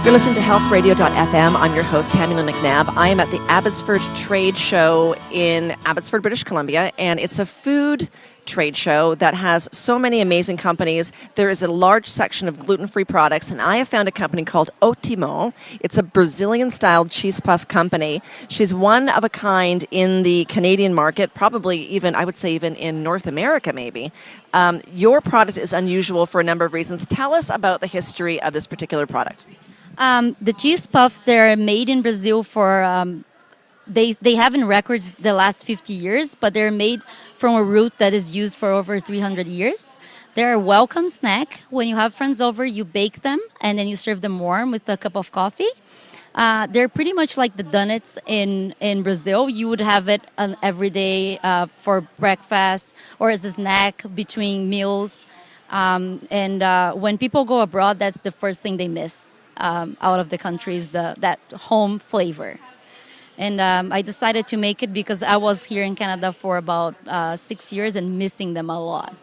You're listening to healthradio.fm. I'm your host, Tammy McNabb. I am at the Abbotsford Trade Show in Abbotsford, British Columbia, and it's a food trade show that has so many amazing companies. There is a large section of gluten-free products, and I have found a company called Otimo. It's a Brazilian-styled cheese puff company. She's one of a kind in the Canadian market, probably even, I would say, even in North America, maybe. Your product is unusual for a number of reasons. Tell us about the history of this particular product. The cheese puffs, they're made in Brazil for, they have in records the last 50 years, but they're made from a root that is used for over 300 years. They're a welcome snack. When you have friends over, you bake them, and then you serve them warm with a cup of coffee. They're pretty much like the donuts in Brazil. You would have it every day for breakfast or as a snack between meals. When people go abroad, that's the first thing they miss. Out of the country is that home flavor. And I decided to make it because I was here in Canada for about 6 years and missing them a lot.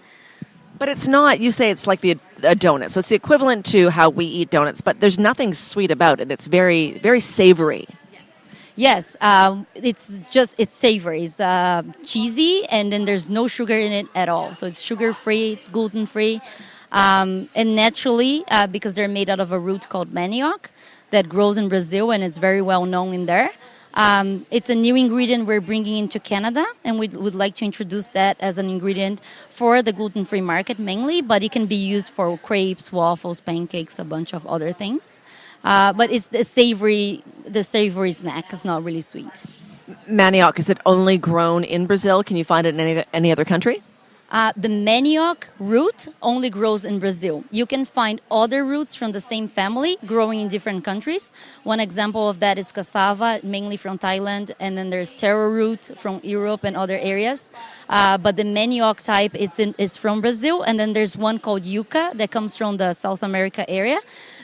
But it's not, you say it's like a donut, so it's the equivalent to how we eat donuts, but there's nothing sweet about it. It's very, very savory. Yes, it's savory. It's cheesy, and then there's no sugar in it at all. So it's sugar-free, it's gluten-free. And naturally, because they're made out of a root called manioc that grows in Brazil and it's very well known in there. It's a new ingredient we're bringing into Canada, and we would like to introduce that as an ingredient for the gluten-free market mainly, but it can be used for crepes, waffles, pancakes, a bunch of other things. But it's the savory snack. It's not really sweet. Manioc, is it only grown in Brazil? Can you find it in any other country? The manioc root only grows in Brazil. You can find other roots from the same family growing in different countries. One example of that is cassava, mainly from Thailand, and then there's taro root from Europe and other areas. But the manioc type is from Brazil, and then there's one called yuca that comes from the South America area.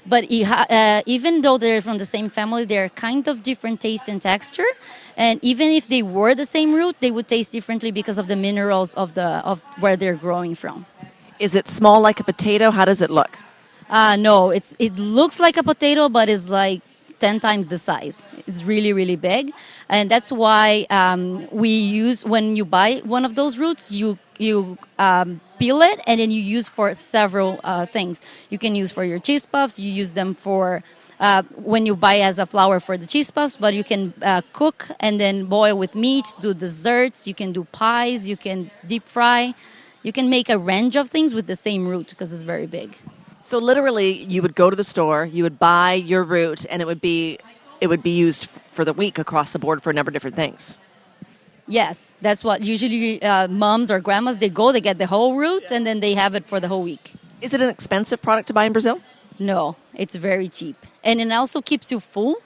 But even though they're from the same family, they're kind of different taste and texture. And even if they were the same root, they would taste differently because of the minerals of where they're growing from. Is it small like a potato? How does it look? No, it looks like a potato, but it's like 10 times the size. It's really, really big. And that's why when you buy one of those roots, you peel it, and then you use for several things. You can use for your cheese puffs. You use them for when you buy as a flour for the cheese puffs, but you can cook and then boil with meat, do desserts. You can do pies. You can deep fry. You can make a range of things with the same root because it's very big. So literally, you would go to the store, you would buy your root, and it would be used for the week across the board for a number of different things. Yes, that's what usually moms or grandmas, they get the whole root, and then they have it for the whole week. Is it an expensive product to buy in Brazil? No, it's very cheap. And it also keeps you full.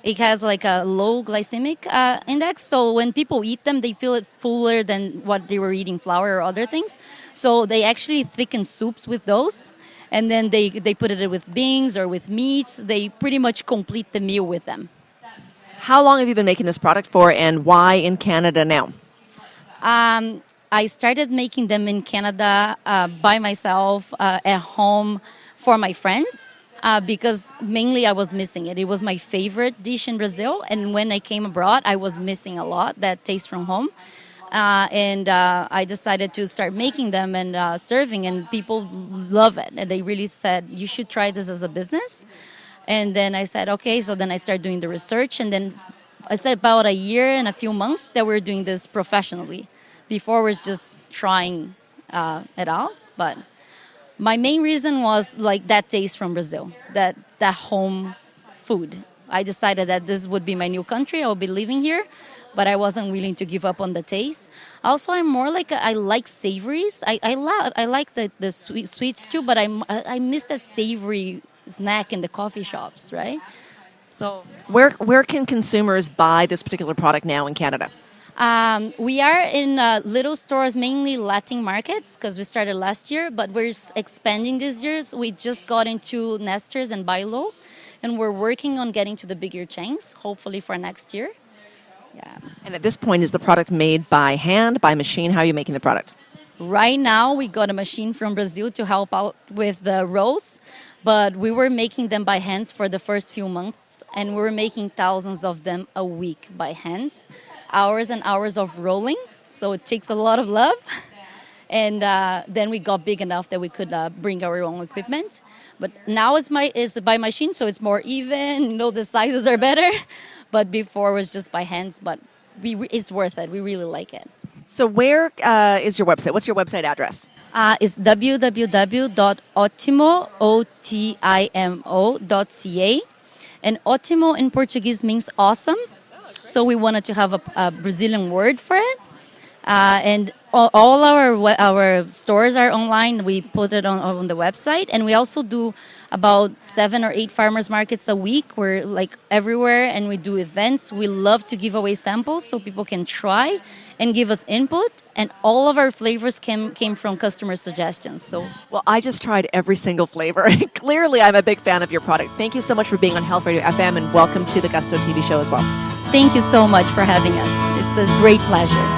It has like a low glycemic index, so when people eat them, they feel it fuller than what they were eating flour or other things. So they actually thicken soups with those. And then they put it with beans or with meat. They pretty much complete the meal with them. How long have you been making this product for, and why in Canada now? I started making them in Canada by myself at home for my friends because mainly I was missing it. It was my favorite dish in Brazil. And when I came abroad, I was missing a lot, that taste from home. I decided to start making them and serving, and people love it. And they really said, you should try this as a business. And then I said, okay. So then I started doing the research, and then it's about a year and a few months that we're doing this professionally. Before was just trying it out. But my main reason was like that taste from Brazil, that home food. I decided that this would be my new country. I would be living here. But I wasn't willing to give up on the taste. Also, I'm more like I like savories. I like the sweets too, but I miss that savory snack in the coffee shops, right? So where can consumers buy this particular product now in Canada? We are in little stores, mainly Latin markets, because we started last year, but we're expanding this year. So we just got into Nesters and Bilo, and we're working on getting to the bigger chains, hopefully for next year. Yeah. And at this point, is the product made by hand, by machine? How are you making the product? Right now, we got a machine from Brazil to help out with the rolls. But we were making them by hands for the first few months, and we were making thousands of them a week by hands. Hours and hours of rolling, so it takes a lot of love. And then we got big enough that we could bring our own equipment. But now it's by machine, so it's more even. The sizes are better. But before it was just by hands. But it's worth it. We really like it. So where is your website? What's your website address? It's www.otimo.ca. And Otimo in Portuguese means awesome. So we wanted to have a Brazilian word for it. And all our stores are online. We put it on the website. And we also do about 7 or 8 farmers markets a week. We're like everywhere, and we do events. We love to give away samples so people can try and give us input. And all of our flavors came from customer suggestions. So, well, I just tried every single flavor. Clearly, I'm a big fan of your product. Thank you so much for being on Health Radio FM, and welcome to the Gusto TV show as well. Thank you so much for having us. It's a great pleasure.